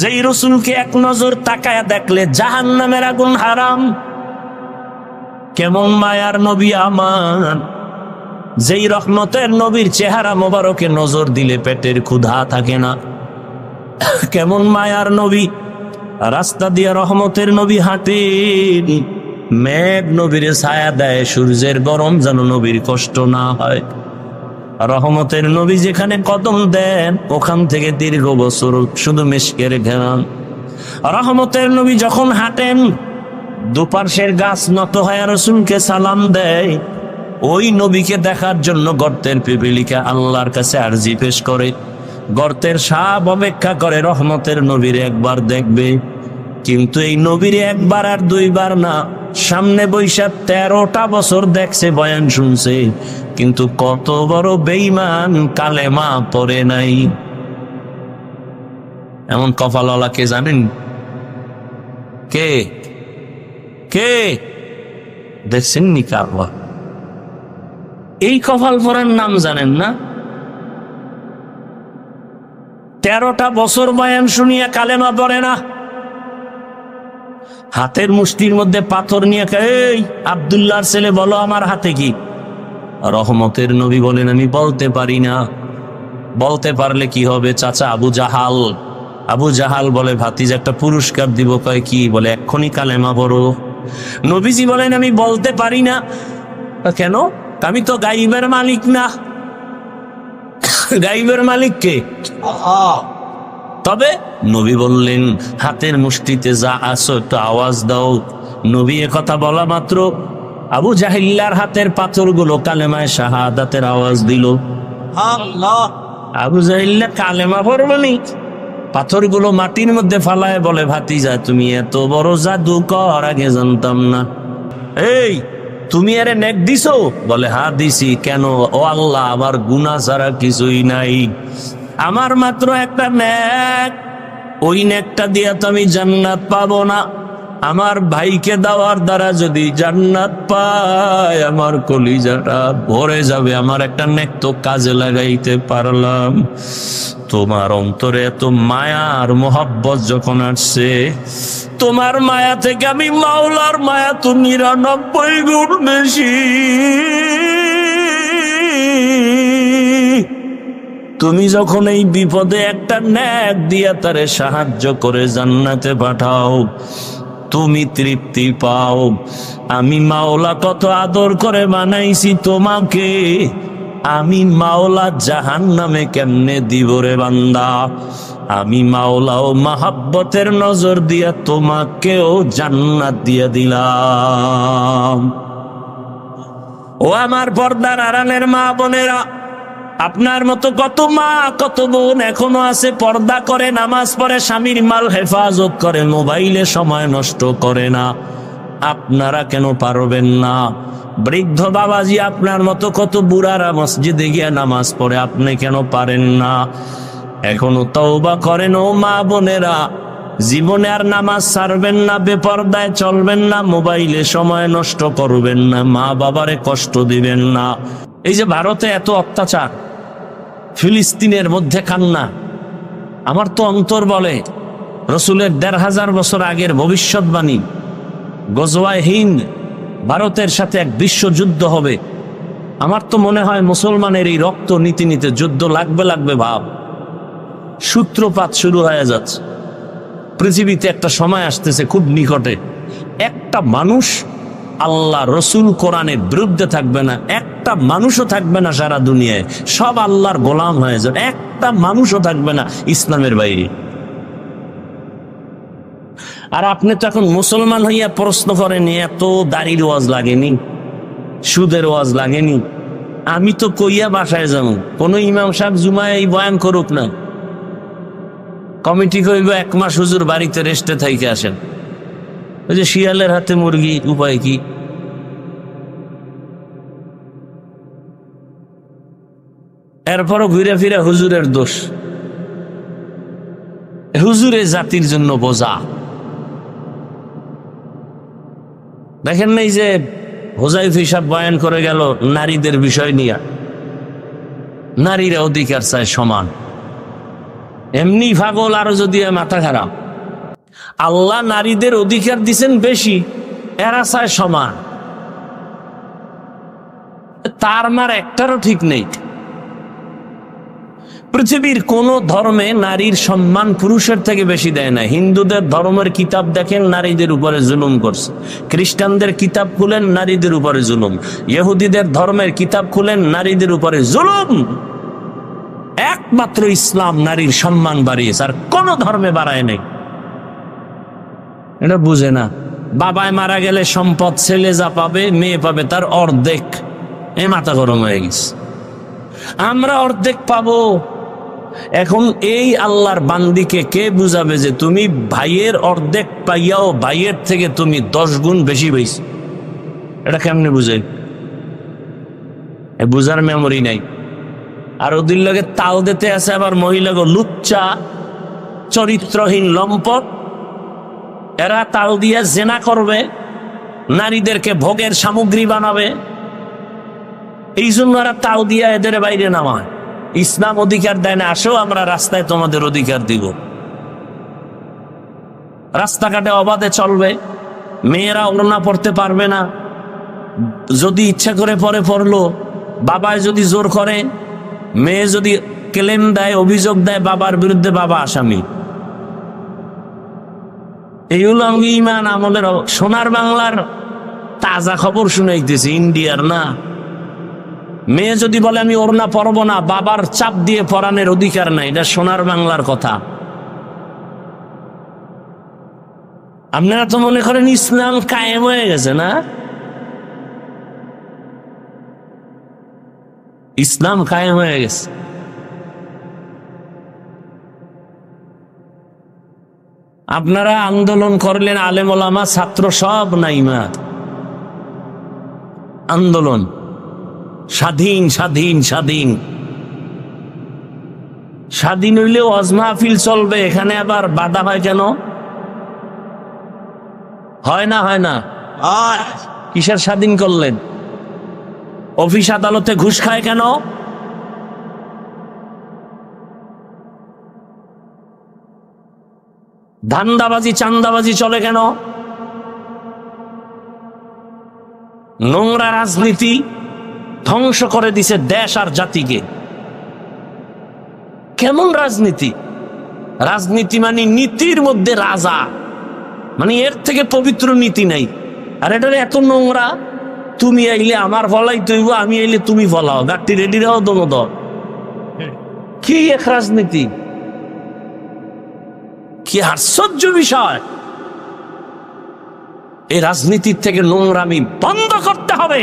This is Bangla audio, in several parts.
যেই রসুলকে এক নজর তাকায়া দেখলে জাহান্নামের আগুন হারাম। কেমন মায়ার নবী আমার, যেই রহমতের নবীর চেহারা মোবারকে নজর দিলে পেটের ক্ষুধা থাকে না। কেমন মায়ার নবী, রাস্তা দিয়ে রহমতের নবী হাঁটেন, মেঘ নবীর ছায়া দেয়, সূর্যের গরম যেন নবীর কষ্ট না হয়। রহমতের নবী যেখানে কদম দেন ওখান থেকে দীর্ঘ বছর শুধু মিশকের ঘেরান। রহমতের নবী যখন হাঁটেন দুপার্শ্বের গাছ নত হয়ে রসুলকে সালাম দেয়। ওই নবীকে দেখার জন্য গর্তের পিপিলিকা আল্লাহর কাছে আরজি পেশ করে। গর্তের সাপ অপেক্ষা করে রহমতের নবীর একবার দেখবে, কিন্তু এই নবীর একবার আর দুইবার না, সামনে বৈশাখ 13টা বছর দেখছে, বয়ান শুনছে, কিন্তু কত বড় বেঈমান, কালেমা পড়ে নাই। এমন কপালওয়ালা কে জানেন? কে কে দেখছেন নি? কারবা এই কপাল পরার নাম জানেন না? 13টা বছর বয়ান শুনিয়া কালেমা পড়ে না। হাতের মুষ্টির মধ্যে পাথর নিয়ে এই আব্দুল্লাহর ছেলে বলো আমার হাতে কি? রহমতের নবী বলেন আমি বলতে পারি না। বলতে পারলে কি হবে চাচা? আবু জাহাল। আবু জাহাল বলে ভাতিজা একটা পুরস্কার দিব। কয় কি? বলে এক্ষুনি কালেমা পড়ো। নবীজি বলেন আমি বলতে পারি না। কেন? আমি তো গাইবের মালিক না। গাইবের মালিক কে? তবে নবী বললেন হাতের মুষ্টিতে যা আছো একটু আওয়াজ দাও। নবী কথা বলা মাত্র আবু জাহিল্লার হাতের পাথরগুলো কালেমায় শাহাদাতের আওয়াজ দিল। আবু জাহিল্লা কালেমা পড়বনি, পাথরগুলো মাটির মধ্যে ফালায় বলে ভাতিজা তুমি এত বড় জাদুকর, আগে জানতাম না। এই তুমি আরে নেক দিছো? বলে হ্যাঁ দিছি। কেন? ও আল্লাহ আমার গুনাহ ছাড়া কিছুই নাই, আমার মাত্র একটা নেক, ওই নেকটা দিয়া তো আমি জান্নাত পাবো না। আমার ভাইকে দেওয়ার দ্বারা যদি জান্নাত পায় আমার কলিজাটা ভরে যাবে। আমার একটা নেক তো কাজে লাগাইতে পারলাম। তোমার অন্তরে এত মায়া আর মোহাব্বত যখন আসছে, তোমার মায়া থেকে আমি মাওলার মায়া তো 99 গুণ বেশি। তুমি যখন এই বিপদে একটা নেক দিয়া তারে সাহায্য করে জান্নাতে পাঠাও, তুমি তৃপ্তি পাও। আমি মাওলা কত আদর করে বানাইছি তোমাকে, আমি মাওলা জাহান্নামে কেমনে দিব রে বান্দা? আমি মাওলাও মাহাব্বতের নজর দিয়া তোমাকেও জান্নাত দিয়া দিলাম। ও আমার পর্দার আড়ালের মা বোনেরা, আপনার মতো কত মা কত বোন এখনো আছে পর্দা করে, নামাজ পড়ে, স্বামীর মাল হেফাজত করে, মোবাইলে সময় নষ্ট করে না। আপনারা কেন পারবেন না? বৃদ্ধ বাবাজি আপনার মতো কত বুড়ারা মসজিদে গিয়ে নামাজ পড়ে, আপনি কেন পারেন না? এখনো তওবা করেন ও মা বোনেরা, জীবনে আর নামাজ ছাড়বেন না, বেপরদায় চলবেন না, মোবাইলে সময় নষ্ট করবেন না, মা বাবারে কষ্ট দিবেন না। এই যে ভারতে এত অত্যাচার, ফিলিস্তিনের মধ্যে কান্না, আমার তো অন্তর বলে রসুলের 1500 বছর আগের ভবিষ্যৎবাণী, গজওয়ায়ে হিন্দ, ভারতের সাথে এক বিশ্বযুদ্ধ হবে। আমার তো মনে হয় মুসলমানের এই রক্ত নীতি নিতে যুদ্ধ লাগবে ভাব। সূত্রপাত শুরু হয়ে যাচ্ছে। পৃথিবীতে একটা সময় আসতেছে খুব নিকটে, একটা মানুষ আল্লাহ রসুল কোরআনের বিরুদ্ধে থাকবে না, একটা মানুষও থাকবে না সারা দুনিয়ায়, সব আল্লাহর গোলাম হয়ে যাবে, একটা মানুষও থাকবে না ইসলামের বাইরে। আর আপনি তো এখন মুসলমান হইয়া প্রশ্ন করেন এত দাড়ির ওয়াজ লাগেনি, সুদের ওয়াজ লাগেনি? আমি তো কইয়া বাসায় যাবো, কোন ইমাম সাহেব জুমায় এই বয়ান করুক না, কমিটি কইব 1 মাস হুজুর বাড়িতে রেস্টে থাইকে আসেন। ওই যে শিয়ালের হাতে মুরগি, উপায় কি? এরপরও ঘুরে ফিরে হুজুরের দোষ, হুজুরে জাতির জন্য বোঝা। দেখেন নাই যে হুজাইফা সাহেব বয়ান করে গেল নারীদের বিষয় নিয়ে, নারীরা অধিকার চায় সমান। এমনি পাগল, আর যদি মাথা খারাপ। আল্লাহ নারীদের অধিকার দিছেন বেশি, এরা চায় সমান। তার মার একটারও ঠিক নেই। পৃথিবীর কোন ধর্মে নারীর সম্মান পুরুষের থেকে বেশি দেয় না। হিন্দুদের ধর্মের কিতাব দেখেন, নারীদের উপরে জুলুম করছে। খ্রিস্টানদের কিতাব খুলেন, নারীদের উপরে জুলুম। ইহুদিদের ধর্মের কিতাব খুলেন, নারীদের উপরে জুলুম। একমাত্র ইসলাম নারীর সম্মান বাড়িয়েছে, আর কোন ধর্মে বাড়ায় নাই। এটা বুঝে না। বাবায় মারা গেলে সম্পদ ছেলে যা পাবে, মেয়ে পাবে তার অর্ধেক। এ মাথা গরম হয়ে গেছে। আমরা অর্ধেক পাবো। এখন এই আল্লাহর বান্দিকে কে বুঝাবে যে তুমি ভাইয়ের অর্ধেক পাইয়াও ভাইয়ের থেকে তুমি 10 গুণ বেশি পাইছো? এটা কেমনে বুঝে? বুঝার মেমোরি নাই। আর ওদের লগে তাল দিতে আছে আবার মহিলাগো লুচ্চা, চরিত্রহীন লম্পট। এরা তাল দিয়ে জেনা করবে, নারীদেরকে ভোগের সামগ্রী বানাবে। এই জন্য এরা তাল দিয়া এদের বাইরে নামায়। ইসলাম অধিকার দেয় না, আসো আমরা রাস্তায় তোমাদের অধিকার দিব। রাস্তাঘাটে অবাধে চলবে, মেয়েরা ওড়না পড়তে পারবে না। যদি ইচ্ছা করে পরে পড়লো, বাবায় যদি জোর করে, মেয়ে যদি ক্লেম দেয়, অভিযোগ দেয়, বাবার বিরুদ্ধে বাবা আসামি। এইগুলো আমি ইমান আমলের সোনার বাংলার তাজা খবর শুনাইতেছি, ইন্ডিয়ার না। মেয়ে যদি বলে আমি ওড়না পরব না, বাবার চাপ দিয়ে পরানের অধিকার নাই। এটা সোনার বাংলার কথা। আপনারা তো মনে করেন ইসলাম কায়েম হয়ে গেছে না? ইসলাম কায়েম হয়ে গেছে। আপনারা আন্দোলন করলেন, আলেম ওলামা ছাত্র সব নাইমা। আন্দোলন স্বাধীন স্বাধীন স্বাধীন স্বাধীন হইলেও ওয়াজ মাহফিল চলবে, এখানে আবার বাধা হয় কেন? হয় না? হয় না? কিসের স্বাধীন করলেন? অফিস আদালতে ঘুষ খায় কেন? ধান্দাবাজি চান্দাবাজি চলে কেন? নোংরা রাজনীতি ধ্বংস করে দিছে দেশ আর জাতিকে। কেমন রাজনীতি? রাজনীতি মানে নীতির মধ্যে রাজা, মানে এর থেকে পবিত্র নীতি নাই। আর এটা এত নোংরা, তুমি আইলে আমার ফলাই তৈব, আমি আইলে তুমি ফলাও, গাড়ি রেডি রাও দোনো দল। কি এক রাজনীতি! কি আশ্চর্য বিষয়! এই রাজনীতির থেকে নোংরামি বন্ধ করতে হবে।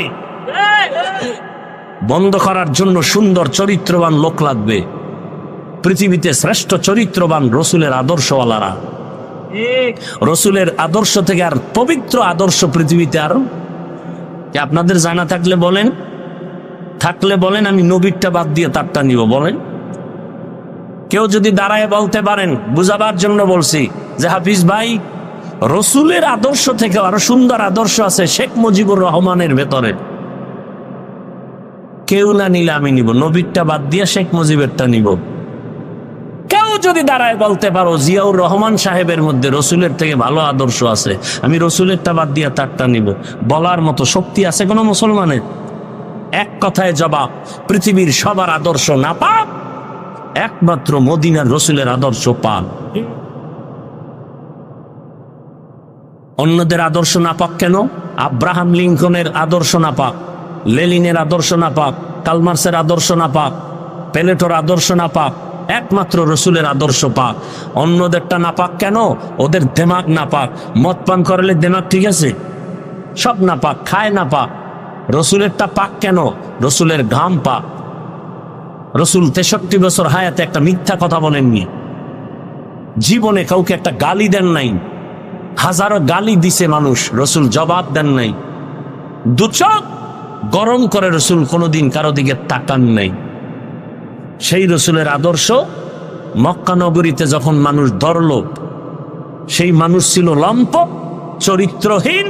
বন্ধ করার জন্য সুন্দর চরিত্রবান লোক লাগবে। পৃথিবীতে শ্রেষ্ঠ চরিত্রবান রসুলের আদর্শওয়ালারা। রসুলের আদর্শ থেকে আর পবিত্র আদর্শ পৃথিবীতে আর আপনাদের জানা থাকলে বলেন, থাকলে বলেন, আমি নবীরটা বাদ দিয়ে তারটা নিব। বলেন, কেউ যদি দাঁড়ায় বলতে পারেন, বুঝাবার জন্য বলছি যে হাফিজ ভাই, রসুলের আদর্শ থেকে আরো সুন্দর আদর্শ আছে শেখ মুজিবুর রহমানের ভেতরে। কেউ না নিলে আমি নিব, নবীরটা বাদ দিয়ে শেখ মুজিবেরটা নিব। কেউ যদি দাঁড়ায় বলতে পারো জিয়াউর রহমান সাহেবের মধ্যে রসুলের থেকে ভালো আদর্শ আছে, আমি রসুলেরটা বাদ দিয়ে তারটা নিব, বলার মতো শক্তি আছে কোন মুসলমানের? এক কথায় জবাব, পৃথিবীর সবার আদর্শ না পাক, একমাত্র মদিনার রসুলের আদর্শ পাক। অন্যদের আদর্শ না পাক কেন? আব্রাহাম লিঙ্কনের আদর্শ না পাক, লেনিনের আদর্শ না পাক, কালমার্সের আদর্শ না পাক, প্লেটোর আদর্শ না পাক, একমাত্র রসুলের আদর্শ পাক। অন্যদেরটা না পাক কেন? ওদের দেমাগ না পাক। মদ পান করলে দেমাগ ঠিক আছে? সব না পাক, খায় না পাক। রসুলেরটা পাক কেন? রসুলের ঘাম পাক। রসুল 63 বছর হায়াতে একটা মিথ্যা কথা বলেননি, জীবনে কাউকে একটা গালি দেন নাই। হাজারো গালি দিছে মানুষ, রসুল জবাব দেন নাই। দুচক গরম করে রসুল কোনোদিন কারো দিকে তাকান নাই। সেই রসুলের আদর্শ মক্কা নগরীতে যখন মানুষ ধরল, সেই মানুষ ছিল লম্পট, চরিত্রহীন।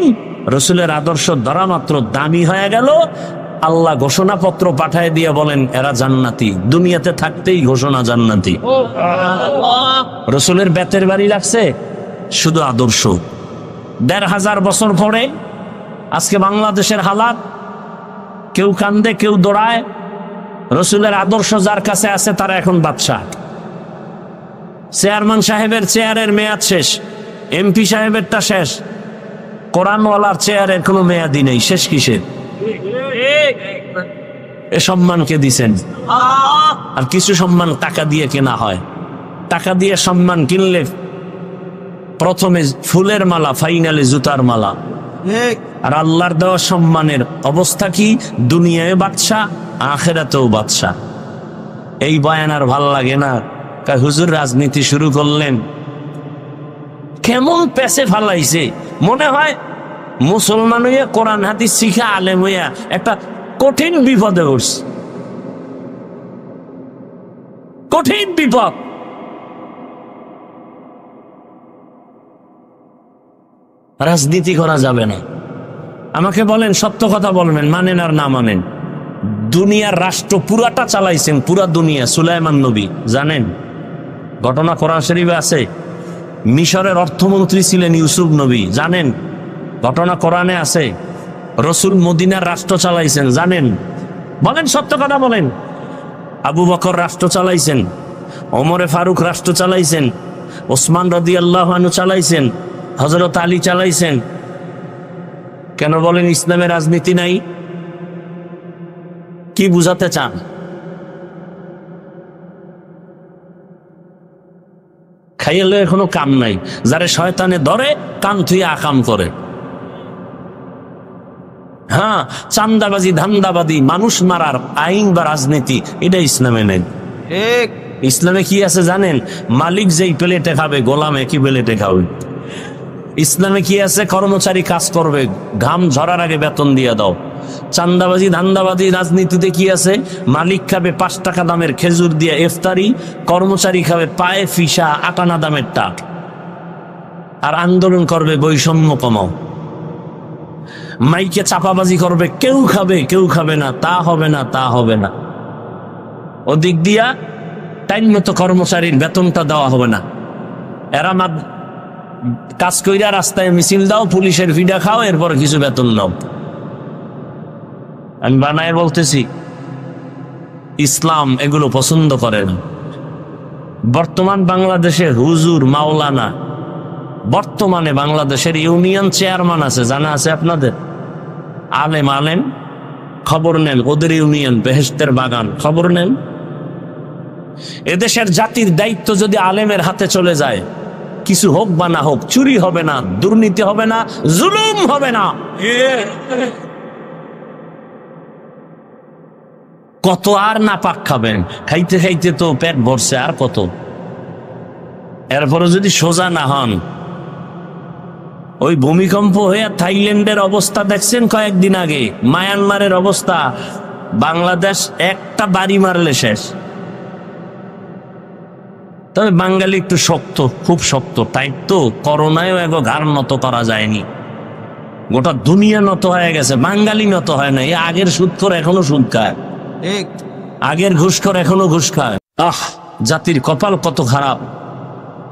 রসুলের আদর্শ ধরা মাত্র দামি হয়ে গেল। আল্লাহ ঘোষণাপত্র পাঠায় দিয়ে বলেন এরা জান্নাতি, দুনিয়াতে থাকতেই ঘোষণা জান্নাতি। রসুলের বেতের বাড়ি লাগছে শুধু আদর্শ। ১৫০০ বছর পরে আজকে বাংলাদেশের হালাত, কেউ কান্দে কেউ দৌড়ায়। রসুলের আদর্শ যার কাছে আছে তারা এখন বাদশাহ। চেয়ারম্যান সাহেবের চেয়ারের মেয়াদ শেষ, এমপি সাহেবেরটা শেষ, কোরআনওয়ালার চেয়ারের কোনো মেয়াদি নেই। শেষ কিসের? এ সম্মানকে দিছেন। আর কিছু সম্মান টাকা দিয়ে কেনা হয়। টাকা দিয়ে সম্মান কিনলে প্রথমে ফুলের মালা, ফাইনালে জুতার মালা। আর আল্লাহর দেওয়া সম্মানের অবস্থা কি? দুনিয়ায় বাদশাহ, আখিরাতেও বাদশাহ। এই বয়ান আর ভাল লাগে না। হুজুর রাজনীতি শুরু করলেন, কেমন পেছে ফালাইছে। মনে হয় মুসলমান হইয়া কোরআন হাদিস শিখা আলেম হইয়া একটা কঠিন বিপদে উঠছে। কঠিন বিপদ। রাজনীতি করা যাবে না। আমাকে বলেন, সত্য কথা বলবেন, মানেন আর না মানেন। দুনিয়ার রাষ্ট্র পুরাটা চালাইছেন, পুরা দুনিয়া সুলাইমান নবী, জানেন? ঘটনা কোরআন শরীফে আছে। মিশরের অর্থমন্ত্রী ছিলেন ইউসুফ নবী, জানেন? ঘটনা কোরআনে আছে। রসুল মদিনার রাষ্ট্র চালাইছেন, জানেন? বলেন, সত্য কথা বলেন। আবু বকর রাষ্ট্র চালাইছেন, ওমরে ফারুক রাষ্ট্র চালাইছেন, ওসমান রাদিয়াল্লাহু আনহু চালাইছেন, হযরত আলী চালাইছেন। কেন বলেন ইসলামে রাজনীতি নাই? কি বুঝাতে চান? খাইলে এখনো কাম নাই। যারে শয়তানে ধরে কান থুয়ে আকাম করে। হ্যাঁ, চান্দাবাজি, ধান্দাবাজি, মানুষ মারার আইন বা রাজনীতি, এটা ইসলামে নেই। ইসলামে কি আছে জানেন? মালিক যেই প্লেটে খাবে, গোলাম একই প্লেটে খাবে। ইসলামে কি আছে? কর্মচারী কাজ করবে, ঘাম ঝরার আগে বেতন দিয়ে দাও। চান্দাবাজি, ধান্দাবাজি, রাজনীতিতে কি আছে? মালিক খাবে ৫ টাকা দামের খেজুর দিয়ে ইফতারি, কর্মচারী খাবে পায়ে ফিসা ৮ আনা দামের টাক। আর আন্দোলন করবে বৈষম্য কমাও। মাইকে চাপাবাজি করবে, কেউ খাবে কেউ খাবে না, তা হবে না, তা হবে না। ওদিক দিয়া টাইম মতো কর্মচারীর বেতনটা দেওয়া হবে না। এরা কাজ কইরা রাস্তায় মিছিল দাও, পুলিশের ভিডা খাও, এরপর কিছু বেতন নাও। আমি বানায় বলতেছি, ইসলাম এগুলো পছন্দ করে না। বর্তমান বাংলাদেশে হুজুর, মাওলানা, বর্তমানে বাংলাদেশের ইউনিয়ন চেয়ারম্যান আছে, জানা আছে আপনাদের? আলেম আলেম, খবর নেন। ওদের ইউনিয়ন বেহেশতের বাগান, খবর নেন। এদেশের জাতির দায়িত্ব যদি আলেমের হাতে চলে যায়, কিছু হোক বা না হোক, চুরি হবে না, দুর্নীতি হবে না, জুলুম হবে না। কত আর না পাক খাবেন? খাইতে খাইতে তো পেট ভরছে, আর কত? এরপরে যদি সোজা না হন, ওই ভূমিকম্প হয়ে থাইল্যান্ডের অবস্থা দেখছেন কয়েকদিন আগে, মায়ানমারের অবস্থা, বাংলাদেশ একটা বাড়ি মারলে শেষ। তবে বাঙালি একটু শক্ত, খুব শক্ত, টাইট তো। করোনায়ও এগো ঘাড় নত করা যায়নি, গোটা দুনিয়া নত হয়ে গেছে, বাঙালি নত হয় না। আগের সুদ করে এখনো সুদ খায়, আগের ঘুষ করে এখনো ঘুষ খায়। জাতির কপাল কত খারাপ।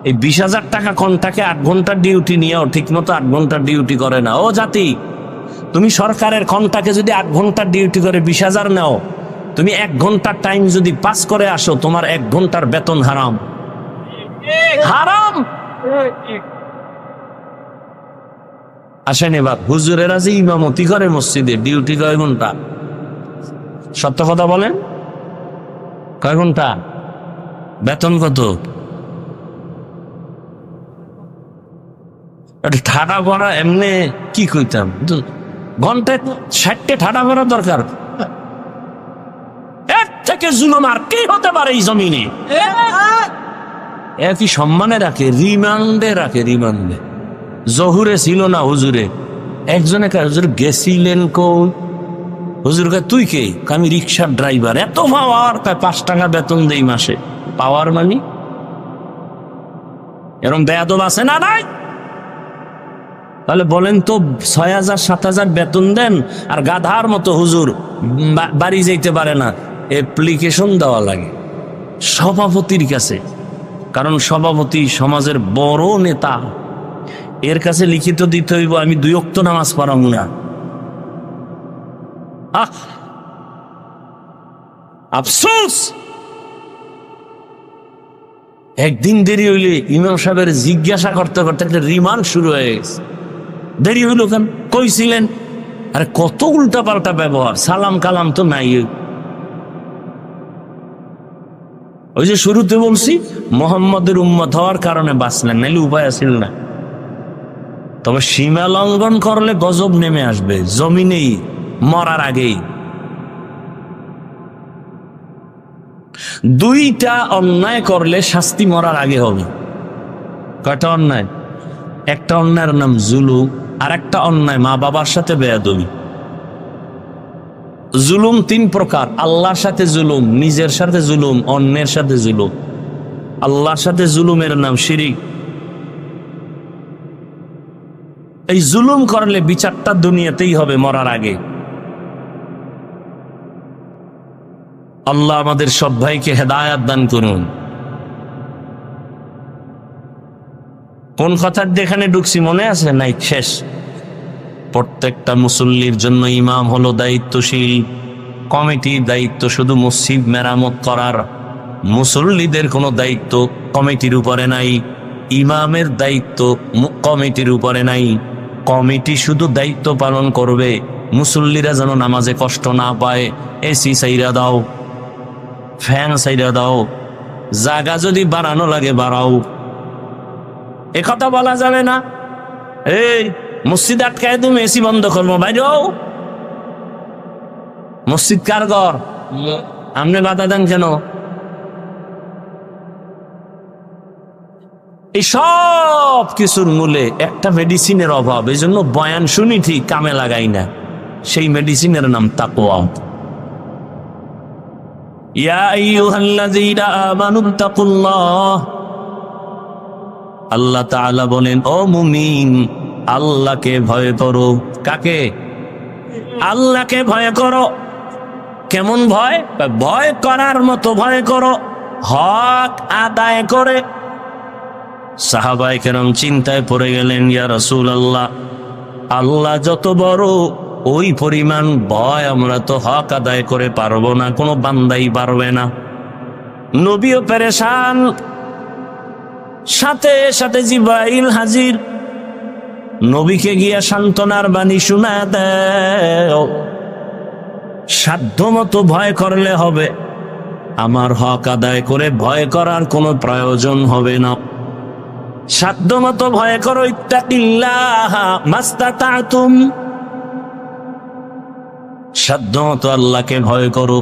এই ২০,০০০ টাকা কন্টাকে ৮ ঘন্টার ডিউটি নিয়েও ঠিক মতো ৮ ঘন্টার ডিউটি করে না। ও জাতি, তুমি সরকারের কন্টাকে যদি ৮ ঘন্টার ডিউটি করে ২০,০০০ নাও, তুমি ১ ঘন্টার টাইম যদি পাস করে আসো, তোমার ১ ঘন্টার বেতন হারাম। হারাম। আসেন এবার, হুজুরেরা যে ইমামতি করে মসজিদে, ডিউটি কয় ঘন্টা? সত্য কথা বলেন, কয় ঘন্টা? বেতন কত? ঠাডা করা এমনি কি কইতাম, ঘন্টায় ৬০টে ঠাডা করা দরকার। এর থেকে জুলুম আর কি হতে পারে এই জমিনে? একই সম্মানে রাখে, রিমান্ডে রাখে, রিমান্ডে। জহুরে ছিল না হুজুরে, একজনে হুজুর গেছিলেন কোন? হুজুর কয় তুই কে? আমি রিক্সার ড্রাইভার। এত পাওয়ার? ৫ টাকা বেতন দেই মাসে। পাওয়ার মানি? এরকম বেয়াদব আছে না? নাই? তাহলে বলেন তো, ৬,০০০ ৭,০০০ বেতন দেন আর গাধার মতো হুজুর বাড়ি যাইতে পারে না, অ্যাপ্লিকেশন দেওয়া লাগে সভাপতির কাছে, কারণ সভাপতি সমাজের বড় নেতা, এর কাছে লিখিত দিতে হইব আমি 2 ওয়াক্ত নামাজ পড়াম না। আফসোস, একদিন দেরি হইলে ইমাম সাহেবের জিজ্ঞাসা করতে করতে একটা রিমান্ড শুরু হয়ে গেছে। দেরি হইল কেন, কইছিলেন? আরে কত উল্টা পাল্টা ব্যবহার, সালাম কালাম তো নাই। ওই যে শুরুতে বলছি, মোহাম্মদের উম্মত হওয়ার কারণে বাঁচলেন, নাইলে উপায় আছিল না। তবে সীমা লঙ্ঘন করলে গজব নেমে আসবে জমিনেই, মরার আগেই। 2টা অন্যায় করলে শাস্তি মরার আগে হবে। কয়টা অন্যায়? একটা অন্যায়ের নাম জুলুম, আর একটা অন্যায় মা বাবার সাথে বেয়াদবি। জুলুম 3 প্রকার: আল্লাহর সাথে জুলুম, নিজের সাথে জুলুম, অন্যের সাথে জুলুম। আল্লাহর সাথে জুলুমের নাম শিরিক। এই জুলুম করলে বিচারটা দুনিয়াতেই হবে, মরার আগে। আল্লাহ আমাদের সব ভাইকে হেদায়াত দান করুন। কোন কথার যেখানে ঢুকছি মনে আছে? নাই, শেষ। প্রত্যেকটা মুসল্লির জন্য ইমাম হলো দায়িত্বশীল, কমিটির দায়িত্ব শুধু মসজিদ মেরামত করার, মুসল্লিদের কোনো দায়িত্ব কমিটির উপরে নাই, ইমামের দায়িত্ব কমিটির উপরে নাই। কমিটি শুধু দায়িত্ব পালন করবে মুসল্লিরা যেন নামাজে কষ্ট না পায়। এসি সাইরা দাও, ফ্যান সাইরা দাও, জায়গা যদি বাড়ানো লাগে বাড়াও। একথা বলা যাবে না, এই মসজিদ আটকায় তুমি এসি বন্ধ করবো, বাইরেও। মসজিদ কার ঘর? আপনি বাধা দেন কেন? এই সব কিছুর মূলে একটা মেডিসিনের অভাব। এই জন্য বয়ান শুনি ঠিক, কামে লাগাই না। সেই মেডিসিনের নাম তাকওয়া। ইয়া আইয়ুহাল্লাযীনা আমানুত্তাকুল্লাহ, আল্লাহ তাআলা বলেন, ও মুমিন, আল্লাহকে ভয় করো। কাকে? আল্লাহকে ভয় করো। কেমন ভয়? ভয় করার মতো ভয় করো, হক আদায় করে। সাহাবায়ে কেরাম চিন্তায় পড়ে গেলেন, ইয়া রাসূলুল্লাহ, আল্লাহ যত বড়, ওই পরিমাণ ভয় আমরা তো হক আদায় করে পারবো না, কোনো বান্দাই পারবে না। নবীও পেরেশান, সাথে সাথে জিবরাইল হাজির। নবীকে গিয়া সান্ত্বনার বাণী শোনায় দেও, সাধ্য মতো ভয় করলে হবে, আমার হক আদায় করে ভয় করার কোনো প্রয়োজন হবে না। সাধ্য মতো ভয় করো, ইত্তাকিল্লাহ মাস্তাতাতুম, সাধ্য মতো আল্লাহকে ভয় করো।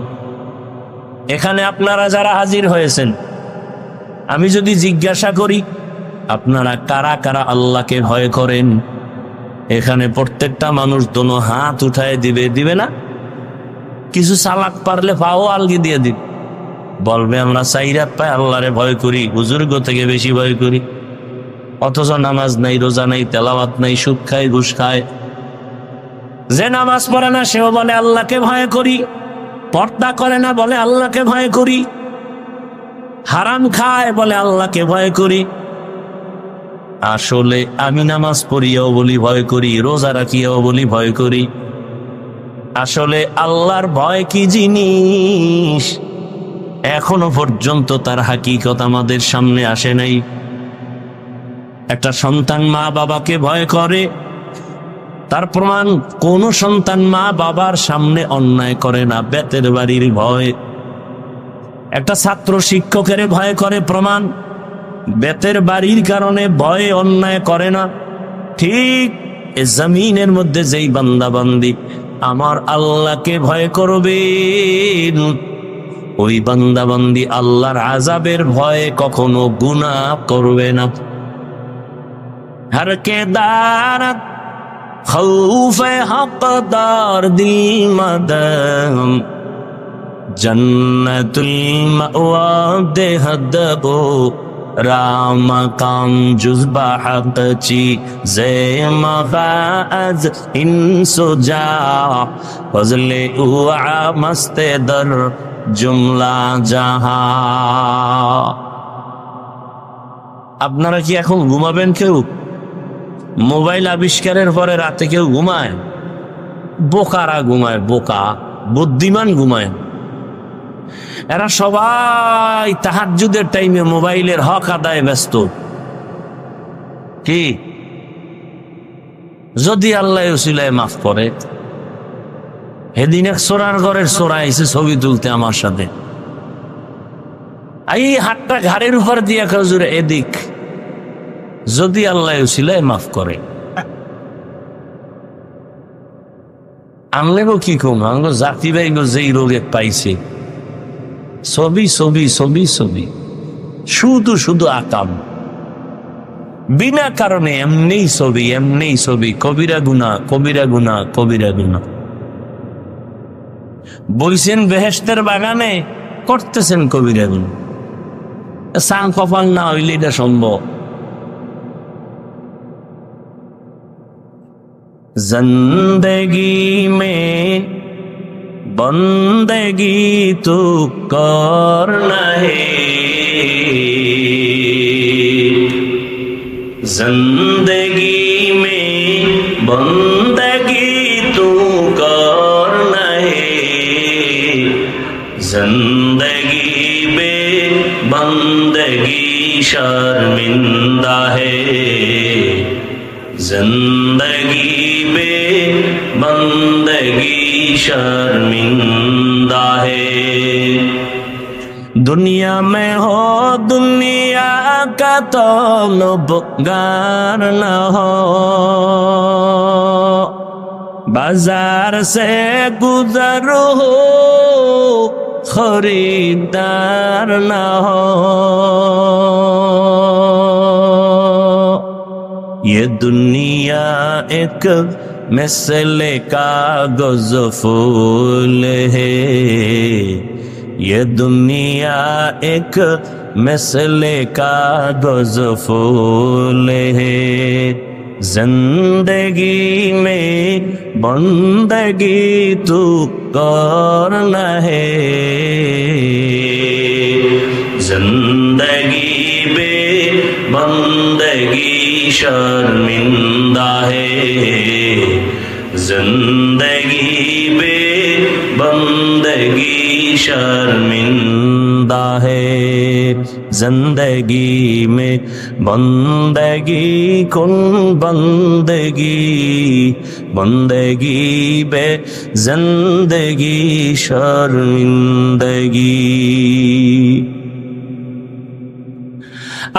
এখানে আপনারা যারা হাজির হয়েছেন, আমি যদি জিজ্ঞাসা করি আপনারা কারা কারা আল্লাহকে ভয় করেন, এখানে প্রত্যেকটা মানুষ দোনো হাত উঠায় দিবে, দিবে না? কিছু চালাক পারলে পাও আলগি দিয়ে দিবে, বলবে আমরা 4 হাত পায় আল্লাহরে ভয় করি, বুজুর্গ থেকে বেশি ভয় করি। অথচ নামাজ নাই, রোজা নাই, তেলাওয়াত নাই, সুদ খায়, ঘুষ খায়। যে নামাজ পড়ে না সেও বলে আল্লাহকে ভয় করি, পর্দা করে না বলে আল্লাহকে ভয় করি, হারাম খায় বলে আল্লাহকে ভয় করি। আসলে আমি নামাজ পড়িয়াও বলি ভয় করি, রোজা রাখিয়াও বলি ভয় করি। আসলে আল্লাহর ভয় কি জিনিস এখনো পর্যন্ত তার হাকিকত আমাদের সামনে আসে নাই। একটা সন্তান মা বাবাকে ভয় করে, তার প্রমাণ কোন সন্তান মা বাবার সামনে অন্যায় করে না, বেতের বাড়ির ভয়। একটা ছাত্র শিক্ষকের ভয় করে, প্রমাণ বেতের বাড়ির কারণে ভয়ে অন্যায় করে না। ঠিক এ জমিনের মধ্যে যেই বান্দা বান্দি আমার আল্লাহকে ভয় করবে, ওই বান্দা বান্দি আল্লাহর আযাবের ভয়ে কখনো গুনাহ করবে না। हर के दारत खौफ हक़दार दिल मदम जन्नतुल मअवा दे हदबो رام کام جذبہ حق چی زے مغاز انسو جا فضل اوعا مست در জুমলা জাহা। আপনারা কি এখন ঘুমাবেন? কেউ মোবাইল আবিষ্কারের পরে রাতে কেউ ঘুমায়? বোকারা ঘুমায়, বোকা। বুদ্ধিমান ঘুমায়। এরা সবাই তাহাজ্জুদের টাইমে মোবাইলের হক আদায় ব্যস্ত। কি যদি আল্লাহ উসিলায় মাফ করে? সেদিন এক চোরার ঘরের চোরা এসে ছবি তুলতে আমার সাথে, এই হাতটা ঘাড়ের উপর দিয়া খজুরে এদিক, যদি আল্লাহ উসিলায় মাফ করে। আনলে কি কম আঙ্গো জাতি ভাই যেই রোগে পাইছে, ছবি ছবি ছবি ছবি, শুধু শুধু আকাম, বিনা কারণে এমনি ছবি এমনি ছবি, কবিরা গুনাহ কবিরা গুনাহ কবিরা গুনাহ। বইছেন বেহেশতের বাগানে, করতেছেন কবিরা গুনাহ। সাং কপাল না হইলে এটা সম্ভব। জিন্দেগি মে বন্দেগি তু করনা হে, জিন্দেগি মে বন্দেগি তু করনা হে, জিন্দেগি বে বন্দেগি শর্মিন্দা হে, जिंदगी बे बंदगी शर्मिंदा है। दुनिया में हो दुनिया का तलबगार न हो, बाजार से गुजर हो खरीदार न हो। ये दुनिया एक मिसले कागज फूल है, ये दुनिया एक मिसले कागज फूल है, जिंदगी में बंदगी तू करना है, जिंदगी में बंदगी शर्मिंदा है, जिंदगी बे बंदगी शर्मिंदा है। जिंदगी में बंदगी कुन बंदगी, बंदगी बे जिंदगी शर्मिंदगी।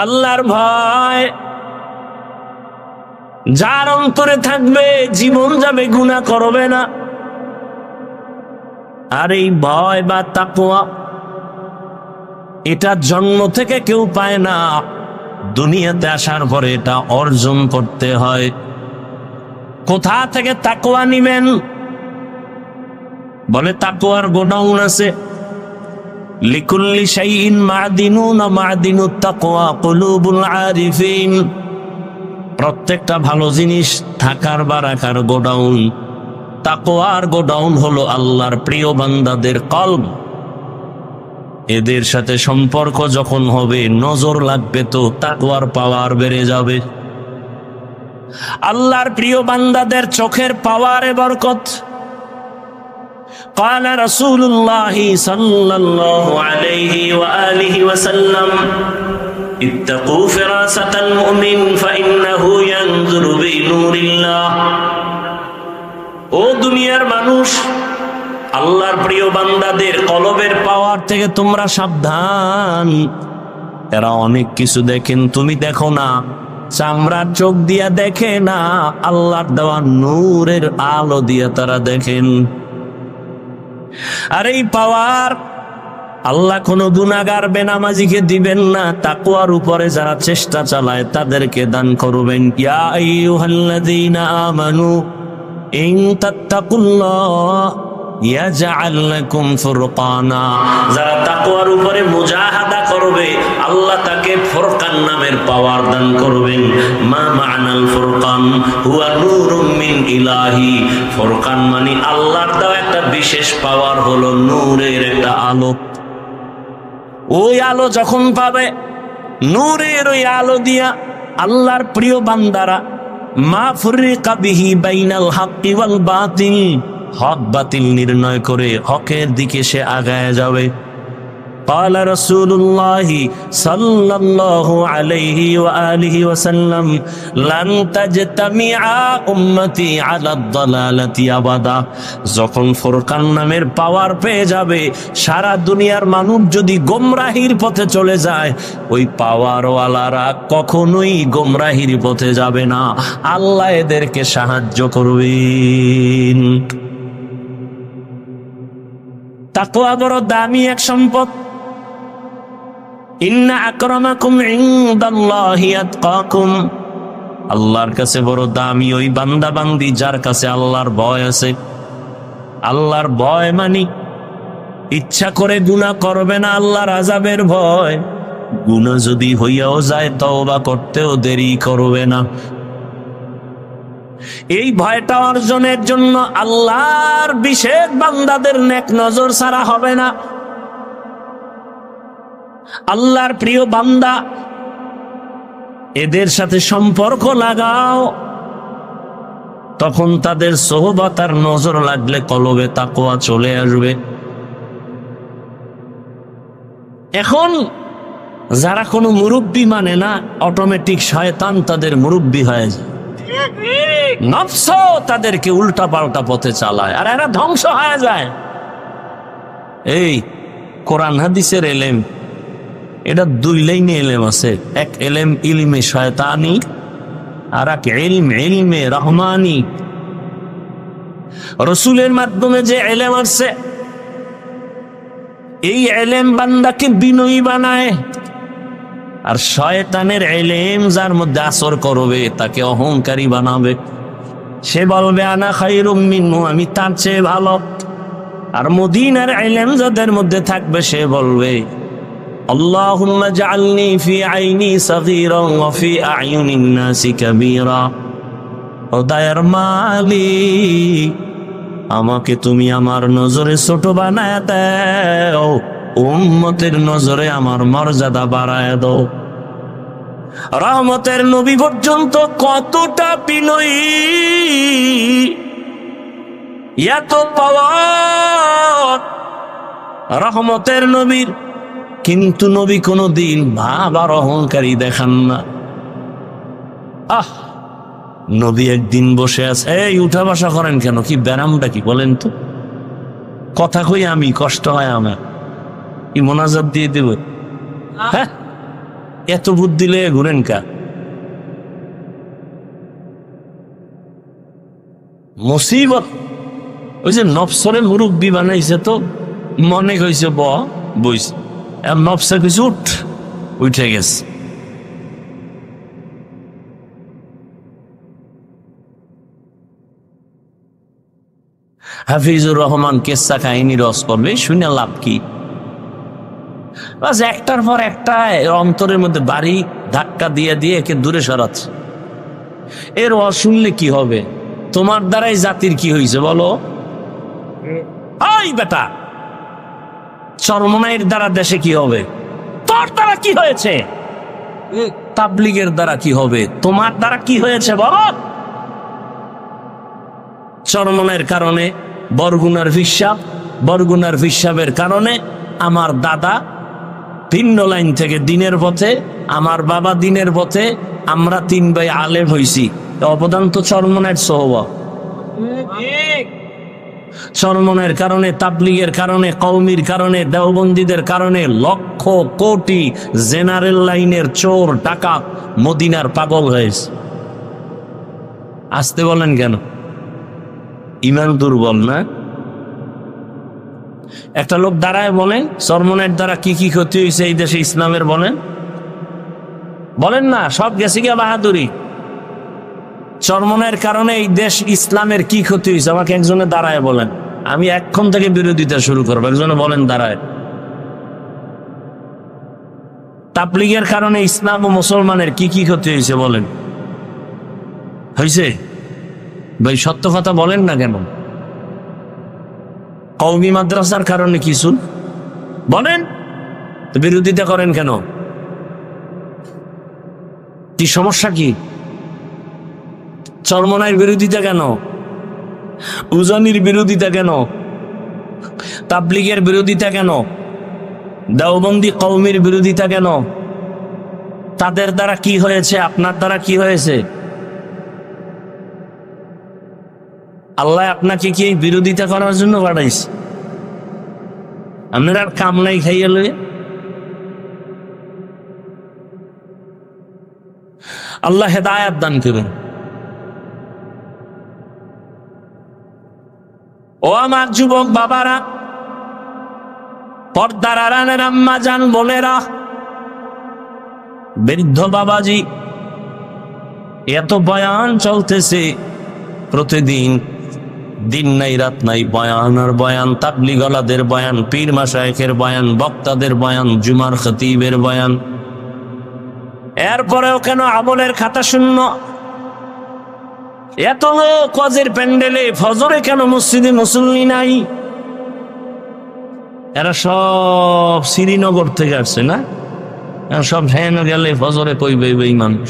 আল্লাহর ভয় যার অন্তরে থাকবে, জীবন যাবে গুনাহ করবে না। আর এই ভয় বা তাকওয়া, এটা জন্ম থেকে কেউ পায় না, দুনিয়াতে আসার পরে এটা অর্জন করতে হয়। কোথা থেকে তাকওয়া নিবেন? বলে তাকওয়ার গোডাউন আছে। লিকুল্লি শাইইন মাদিনুন মাদিনুত তাকওয়া কুলুবুল আরিফিন। প্রত্যেকটা ভালো জিনিস থাকার বা রাখার গোডাউন, তাকওয়ার গোডাউন হলো আল্লাহর প্রিয় বান্দাদের কলব। এদের সাথে সম্পর্ক যখন হবে, নজর লাগবে, তো তাকওয়ার পাওয়ার বেড়ে যাবে। আল্লাহর প্রিয় বান্দাদের চোখের পাওয়ারে বরকত। قال رسول الله صلى الله عليه وآله وسلم اتقوا فراسة المؤمن فإنه ينظر بنور الله। ও দুনিয়ার মানুষ, আল্লাহর প্রিয় বান্দাদের কলবের পাওয়ার থেকে তোমরা সাবধান। এরা অনেক কিছু দেখেন, তুমি দেখো না। চামড়ার চোখ দিয়া দেখে না, আল্লাহর দেওয়া নূরের আলো দিয়া তারা দেখেন। আর এই পাওয়ার আল্লাহ কোন গুনাহগার বেনামাজিকে দিবেন না, তাকওয়ার উপরে যারা চেষ্টা চালায় তাদেরকে দান করবেন। ইয়া আইয়ুহাল্লাযীনা আমানু ইন তাত্তাকুল্লাহ ইয়াজআল লাকুম ফুরকানা, যারা তাকওয়ার উপরে মুজাহাদা করবে আল্লাহ তাকে ফুরকান নামের পাওয়ার দান করবেন। মা মা'নাল ফুরকান হুয়া নূরুম মিন ইলাহি, ফুরকান মানে আল্লাহর দেওয়া একটা বিশেষ পাওয়ার, হলো নূরের একটা আলো। ওই আলো যখন পাবে, নূরের ওই আলো দিয়া আল্লাহর প্রিয় বান্দারা মা ফুররিকা বিহি বাইনাল হাক্কি ওয়াল বাতিল, হক বাতিল নির্ণয় করে হকের দিকে সে আগায় যাবে। قال رسول الله صلى الله عليه وآله وسلم لن تجتمع أمتي على الضلالة أبدا। যখন ফুরকান নামের পাওয়ার পেয়ে যাবে, সারা দুনিয়ার মানুষ যদি গোমরাহির পথে চলে যায়, ওই পাওয়ারওয়ালারা কখনোই গোমরাহির পথে যাবে না, আল্লাহ এদেরকে সাহায্য করবেন। তাকওয়া বড় দামি এক সম্পদ। ইন্না আকরামাকুম ইনদাল্লাহি আতকাকুম, আল্লাহর কাছে বড় দামি ওই বান্দা বান্দি যার কাছে আল্লাহর ভয় আছে। আল্লাহর ভয় মানে ইচ্ছা করে গুনাহ করবে না, আল্লাহর আযাবের ভয়। গুনাহ যদি হইয়াও যায় তওবা করতেও দেরি করবে না। এই ভয়টা অর্জনের জন্য আল্লাহর বিশেষ বান্দাদের নেক নজর ছাড়া হবে না। আল্লাহর প্রিয় বান্দা, এদের সাথে সম্পর্ক লাগাও, তখন তাদের সোহবত আর নজর লাগলে কলবে তাকওয়া চলে আসবে। এখন যারা কোনো মুরব্বি মানে না, অটোমেটিক শয়তান তাদের মুরব্বি হয়ে যায়, নফস তাদেরকে উল্টা পাল্টা পথে চালায়, আর এরা ধ্বংস হয়ে যায়। এই কোরআন হাদিসের এলেম, এটা দুই লাইনে এলেম আছে। এক এলেম ইলমে শয়তানি, আর এক ইলমে রহমানি। রসুলের মাধ্যমে যে এলেম আসছে, এই এলেম বান্দাকে বিনয়ী বানায়, আর শয়তানের এলেম যার মধ্যে আসর করবে তাকে অহংকারী বানাবে। সে বলবে আনা খায়রুম মিনহু, আমি তার চেয়ে ভালো। আর মদিনার এলেম যাদের মধ্যে থাকবে, সে বলবে আল্লাহুম্মা জাআলনি ফি আইনি সাগীরা ওয়া ফি আ'য়ুনিন নাসি কাবীরা। ও দয়ার মালিক, আমাকে তুমি আমার নজরে ছোট বানায় দাও, উম্মতের নজরে আমার মর্যাদা বাড়ায় দাও। রহমতের নবী পর্যন্ত কতটা বিনয়ী, এত পাওয়ার রহমতের নবীর, কিন্তু নবী কোনদিন ভাব আর অহংকারী দেখান না। নবী একদিন বসে আছে, এই উঠা বসা করেন কেন, কি ব্যারামটা কি বলেন তো? কথা কই আমি, কষ্ট হয় আমার, কি মোনাজাত দিয়ে দেব? হ্যাঁ, এত বুদ্ধি লেগে ঘুরেন কা? মুসিবত। ওই যে নফসরে মুরব্বী বানাইছে, তো মনে কইছে বইস, নফসে কইছে উঠ, উঠে গেছে। হাফিজুর রহমান কেসা কাহিনী রস করবে, শুনে লাভ কি? বাস একটার পর একটা অন্তরের মধ্যে বাড়ি ধাক্কা দিয়ে দিয়ে একে দূরে সরাচ্ছে। এর রস শুনলে কি হবে? তোমার দ্বারাই জাতির কি হয়েছে বলো? ওই বেটা, চরমনাইয়ের দ্বারা দেশে কি হবে? তোর দ্বারা কি হয়েছে? তাবলীগের দ্বারা কি হবে? তোমার দ্বারা কি হয়েছে বলো? চরমনাইয়ের কারণে বরগুনার হিসাব, বরগুনার হিসাবের কারণে আমার দাদা ভিন্ন লাইন থেকে দিনের পথে, আমার বাবা দিনের পথে, আমরা তিন ভাই আলেম হইছি। অবদান তো চরমনাইয়ের সোহবা। চরমনের কারণে, তাবলীগের কারণে, কওমির কারণে, দেওবন্দীদের কারণে লক্ষ কোটি জেনারেল লাইনের চোর ডাকাত মদিনার পাগল হয়েছে। আসতে বলেন কেন? ইমান দুর্বল না? একটা লোক দাঁড়ায় বলেন চরমনের দ্বারা কি কি ক্ষতি হয়েছে এই দেশে ইসলামের, বলেন বলেন না, সব গেছে গিয়া বাহাদুরি। চরমনের কারণে এই দেশ ইসলামের কি ক্ষতি হয়েছে আমাকে একজনে দাঁড়ায় বলেন। আমি এখন থেকে বিরোধিতা শুরু করবো। একজনে বলেন দাঁড়ায়, তাবলীগের কারণে ইসলাম ও মুসলমানের কি কি ক্ষতি হয়েছে বলেন? হয়েছে ভাই, সত্য কথা বলেন না কেন? কওমি মাদ্রাসার কারণে কিছু বলেন, তো বিরোধিতা করেন কেন? কি সমস্যা? কি চরমনাইয়ের বিরোধিতা কেন? উজানির বিরোধিতা কেন? তাবলীগের বিরোধিতা কেন? দেওবন্দি কওমির বিরোধিতা কেন? তাদের দ্বারা কি হয়েছে? আপনার দ্বারা কি হয়েছে? আল্লাহ আপনাকে কি বিরোধিতা করার জন্য পাঠাইছে? আপনার আর কাম নাই খাইয়া লয়ে? আল্লাহ হেদায়েত দান করুন। ও আমার যুবক বাবারা, পর্দার আড়ালের আম্মা জান বোনেরা, বৃদ্ধ বাবাজি, এত বয়ান চলতেছে প্রতিদিন, দিন নাই রাত নাই বয়ান আর বয়ান, তাবলীগওয়ালাদের বয়ান, পীর মাশায়েখের বয়ান, বক্তাদের বয়ান, জুমার খতিবের বয়ান। এরপরেও কেন আমলের খাতা শূন্য? এত লোক ওয়াজের প্যান্ডেলে, ফজরে কেন মসজিদে মুসল্লি নাই? এরা সব শ্রীনগর থেকে আসছে না? সব হ্যান গেলে ফজরে কইবে এই মানুষ।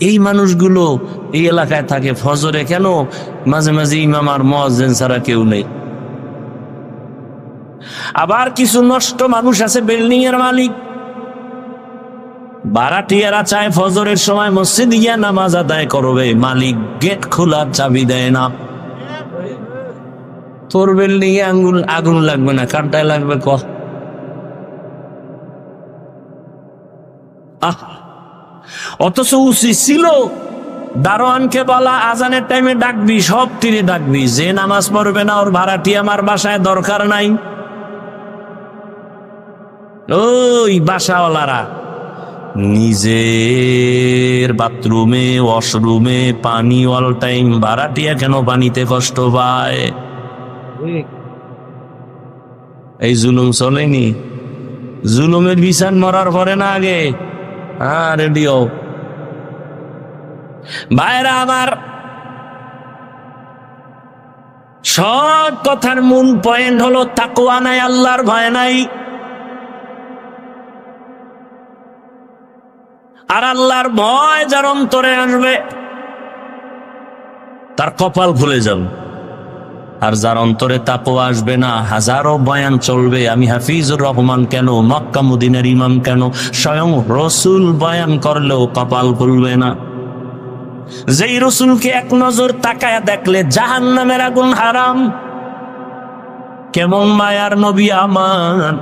এই মানুষগুলো এই এলাকায় থাকে, ফজরে কেন মাঝে মাঝে ইমাম আর মুয়াজ্জিন ছাড়া কেউ নেই? আবার কিছু নষ্ট মানুষ আছে, বিল্ডিং এর মালিক, ভাড়াটিয়ারা চায় ফজরের সময় মসজিদ গিয়া নামাজ আদায় করবে, মালিক গেট খোলার চাবি দেয় না। তোর বিল্ডিং এ আগুন লাগবে না, কারটায় লাগবে ক? অথচ উচিত ছিল দারোয়ানকে বলা, আজানের টাইমে ডাকবি, সব তীরে ডাকবি, যে নামাজ পড়বে না ওর ভাড়াটি আমার বাসায় দরকার নাই। ওই বাসাওয়ালারা নিজের বাথরুমে ওয়াশরুমে পানি অল টাইম, ভাড়াটিয়া কেন পানিতে কষ্ট পায়? এই জুলুম চলেনি? জুলুমের বিচার মরার পরে না আগে? রেডিও ভাইরা আমার, সব কথার মূল পয়েন্ট হলো তাকওয়া নাই, আল্লাহর ভয় নাই। আর আল্লাহর ভয় যার অন্তরে আসবে তার কপাল খুলে যাবে। আর যার অন্তরে তাকওয়া আসবে না, হাজারো বয়ান চলবে, আমি হাফিজুর রহমান কেন, মক্কা মদিনার ইমাম কেন, স্বয়ং রসুল বয়ান করলেও কপাল খুলবে না। যেই রসুলকে এক নজর তাকায়া দেখলে জাহান্নামের আগুন হারাম, কেমন মায়ার নবী আমার,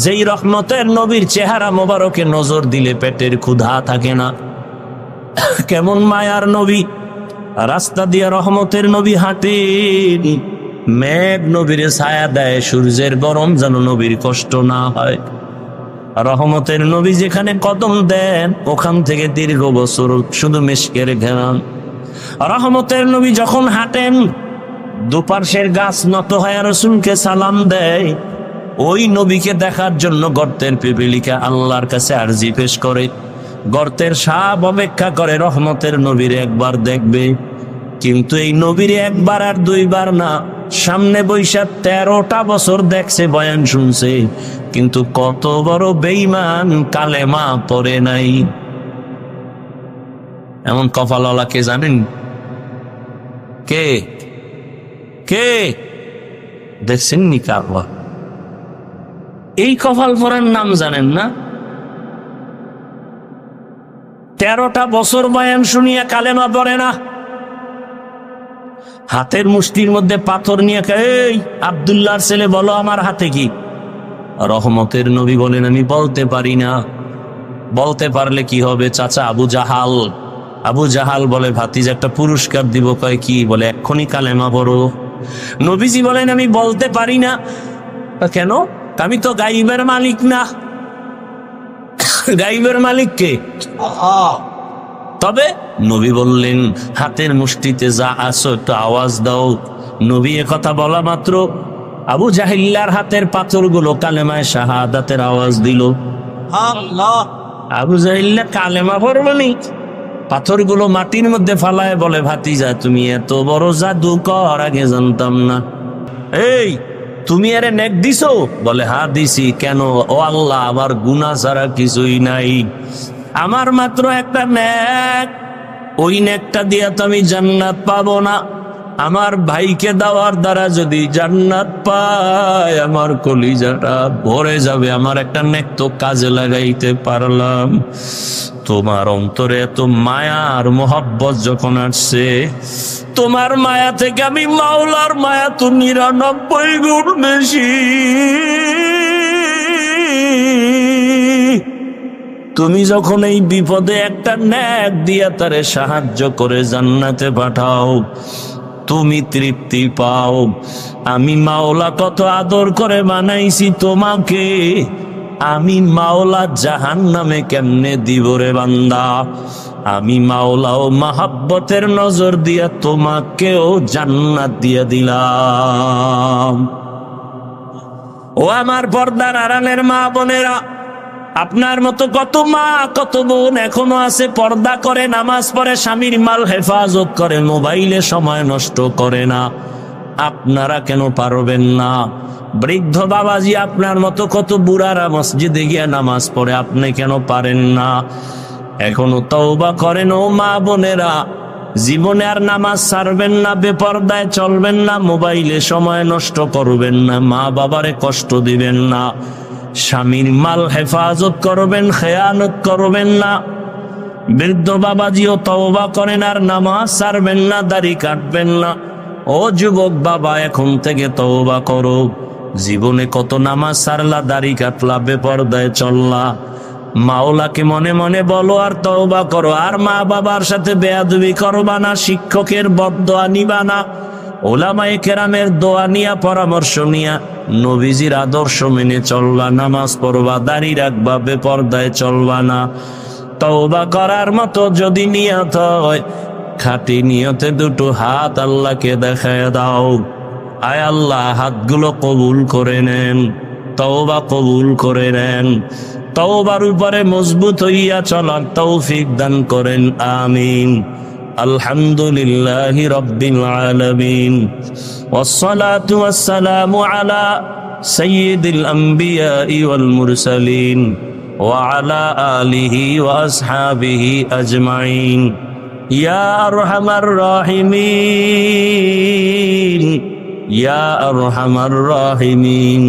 যেই রহমতের নবীর চেহারা মোবারকে নজর দিলে পেটের ক্ষুধা থাকে না। কেমন মায়ার নবী, রাস্তা দিয়ে রহমতের নবী হাঁটেন, মেঘ নবীরে ছায়া দেয়, সূর্যের গরম যেন নবীর কষ্ট না হয়। রহমতের নবী যেখানে কদম দেন, ওখান থেকে দীর্ঘ বছর শুধু মিশকের ঘেরান। রহমতের নবী যখন হাঁটেন, দুপার্শ্বের গাছ নত হয়ে রাসূলকে সালাম দেয়। ওই নবীকে দেখার জন্য গর্তের পিপিলিকা আল্লাহর কাছে আরজি পেশ করে, গর্তের সাপ অপেক্ষা করে রহমতের নবীরে একবার দেখবে। কিন্তু এই নবীরে একবার আর দুইবার না, সামনে বৈশা 13টা বছর দেখছে, বয়ান শুনছে, কিন্তু কত বড় বেঈমান, কালেমা পড়ে নাই। এমন কপালওয়ালা কে জানেন? কে কে দেখছেন নি? কারবা এই কপাল পরার নাম জানেন না? 13টা বছর বয়ান শুনিয়া কালেমা পড়ে না। হাতের মুষ্টির মধ্যে পাথর নিয়ে, এই আব্দুল্লাহর ছেলে বলো আমার হাতে কি? রহমতের নবী বলেন, আমি বলতে পারি না। বলতে পারলে কি হবে চাচা? আবু জাহাল। আবু জাহাল বলে, ভাতিজা একটা পুরস্কার দিব। কয় কি? বলে, এক্ষুনি কালেমা পড়ো। নবীজি বলেন, আমি বলতে পারি না। কেন? আমি তো গাইবের মালিক না। গাইবের মালিক কে? তবে নবী বললেন, হাতের মুষ্টিতে যা আছো একটু আওয়াজ দাও। নবী এ কথা বলা মাত্র আবু জাহিল্লার হাতের পাথরগুলো কালেমায় শাহাদাতের আওয়াজ দিল। আবু জাহিল্লা কালেমা পড়বনি, পাথরগুলো মাটির মধ্যে ফালায় বলে, ভাতিজা তুমি এত বড় জাদুকর, আগে জানতাম না। এই তুমি আরে নেক দিছো? বলে হ্যাঁ দিছি। কেন? ও আল্লাহ, আমার গুনাহ ছাড়া কিছুই নাই, আমার মাত্র একটা নেক, ওই নেকটা দিয়া তো আমি জান্নাত পাবো না। আমার ভাইকে দেওয়ার দ্বারা যদি জান্নাত পায়, আমার কলিজাটা ভরে যাবে। আমার একটা নেক তো কাজে লাগাইতে পারলাম। তোমার অন্তরে এত মায়া আর মোহাব্বত যখন আসছে, তোমার মায়া থেকে আমি মাওলার মায়া তো 99 গুণ বেশি। তুমি যখন এই বিপদে একটা নেক দিয়া তারে সাহায্য করে জান্নাতে পাঠাও, তুমি তৃপ্তি পাও। আমি মাওলা কত আদর করে বানাইছি তোমাকে, আমি মাওলা জাহান্নামে কেমনে দিব রে বান্দা? আমি মাওলা ও মাহাব্বতের নজর দিয়া তোমাকেও জান্নাত দিয়া দিলাম। ও আমার পর্দার আড়ালের মা বোনেরা, আপনার মতো কত মা কত বোন এখনো আছে, পর্দা করে, নামাজ পড়ে, স্বামীর মাল হেফাজত করে, মোবাইলে সময় নষ্ট করে না। আপনারা কেন পারবেন না? বৃদ্ধ বাবাজি আপনার মতো কত বুড়ারা মসজিদে গিয়ে নামাজ পড়ে, আপনি কেন পারেন না? এখনো তওবা করেন ও মা বোনেরা, জীবনে আর নামাজ ছাড়বেন না, বেপরদায় চলবেন না, মোবাইলে সময় নষ্ট করবেন না, মা বাবারে কষ্ট দিবেন না, স্বামীর মাল হেফাজত করবেন, খেয়ানত করবেন না। বৃদ্ধ বাবাজিও তওবা করেন আর নামাজ ছাড়বেন না, দাড়ি কাটবেন না। ও যুবক বাবা, এখন থেকে তওবা করো। জীবনে কত নামাজ ছাড়লা, দাড়ি কাটলা, বেপরদায় চললা। মাওলাকে মনে মনে বলো আর তওবা করো। আর মা বাবার সাথে বেয়াদবি করবা না, শিক্ষকের বদদোয়া নিবা না, ওলামায়ে কেরামের দোয়া নিয়া, পরামর্শ নিয়া, নবীজির আদর্শ মেনে চলবা, নামাজ পড়বা, দাড়ি রাখবা, বেপরদায় চলবা না। তওবা করার মতো যদি নিয়ত হয়, খাঁটি নিয়তে দুটো হাত আল্লাহকে দেখায় দাও। আয় আল্লাহ, হাতগুলো কবুল করে নেন, তওবা কবুল করে নেন। তওবার উপরে মজবুত হইয়া চলার তৌফিক দান করেন, আমিন। আলহামদুলিল্লাহি রাব্বিল আলামিন, ওয়াসসালাতু ওয়াসসালামু আলা সাইয়্যিদিল আমবিয়াই ওয়াল মুরসালিন ওয়া আলা আলিহি ওয়া আসহাবিহি আজমাইন। ইয়া আরহামার রাহিমিন, ইয়া আরহামার রাহিমিন,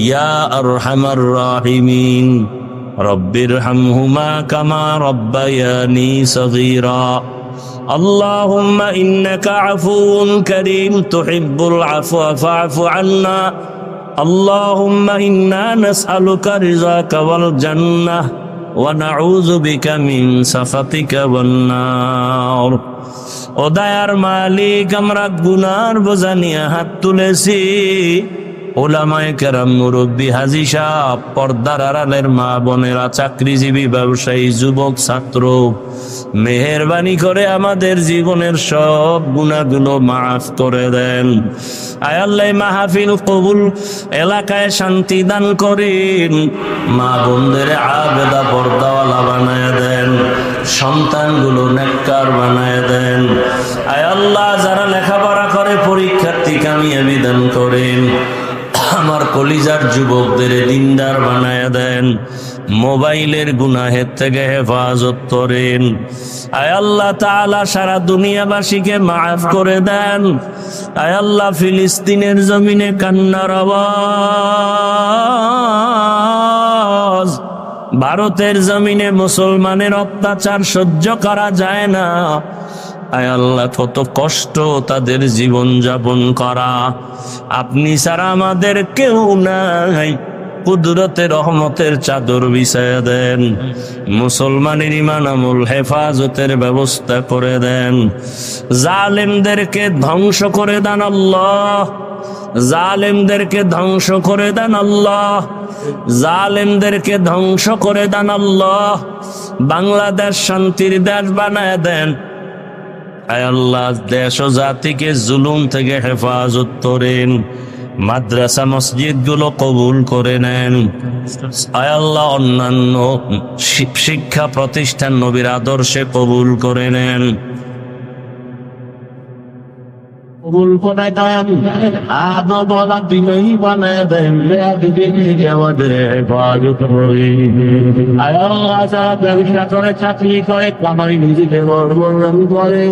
ইয়া আরহামার রাহিমিন। রব্বিরহামহুমা কামা রব্বায়ানি সগীরা। আল্লাহুম্মা ইন্নাকা আফুউন কারীম তুহিব্বুল আফওয়া ফা'ফু আন্না। আল্লাহুম্মা ইন্না নাসআলুকা রিযাকা ওয়াল জান্নাহ ওয়া নাউযু বিকা মিন সাখাতিকা ওয়ান নার। ও দয়ার মালিক, আমরা গুনার বোঝা নিয়ে হাত তুলেছি। ওলামায়ে কেরাম, মুরব্বী, হাজী সাহেব, পর্দার আড়ালের মা বোনেরা, চাকরিজীবী, ব্যবসায়ী, যুবক, ছাত্র, মেহেরবানি করে আমাদের জীবনের সব গুনাহগুলো মাফ করে দেন। আয় আল্লাহ, মাহফিল কবুল, এলাকায় শান্তি দান করেন, মা বোনদের আবেদা পর্দাওয়ালা বানায় দেন, সন্তানগুলো নেককার বানায় দেন। আয় আল্লাহ, যারা লেখাপড়া করে পরীক্ষার্থী কামিয়াবি দান করেন। আমার কলিজার যুবকদের দিনদার বানায় দেন, মোবাইলের গুনাহের থেকে হেফাজত করেন। আয় আল্লাহ তাআলা, সারা দুনিয়াবাসীকে মাফ করে দেন। আয় আল্লাহ, ফিলিস্তিনের জমিনে কান্নার আওয়াজ, ভারতের জমিনে মুসলমানের অত্যাচার সহ্য করা যায় না। আয় আল্লাহ, কত কষ্ট তাদের জীবন যাপন করা, আপনি ছাড়া আমাদের কেউ নাই। কুদরতের রহমতের চাদর বিছায়া দেন, মুসলমানের ঈমান আমল হেফাজতের ব্যবস্থা করে দেন। জালেমদেরকে ধ্বংস করে দেন আল্লাহ, জালেমদেরকে ধ্বংস করে দেন আল্লাহ, জালেমদেরকে ধ্বংস করে দেন আল্লাহ। বাংলাদেশ শান্তির দেশ বানায় দেন। আয় আল্লাহ দেশ ও জাতিকে জুলুম থেকে হেফাজত করেন, মাদ্রাসা মসজিদ গুলো কবুল করে নেন। আয় আল্লাহ অন্যান্য শিক্ষা প্রতিষ্ঠান নবীর আদর্শে কবুল করে নেন। কবুল করে দেন, আদো বলা দিলেই বানায় দেন, আমাদের হেফাজত করেন। আয় আল্লাহ যারা ব্যবসা করে, চাকরি করে, কামাই নিজেকে বড় করে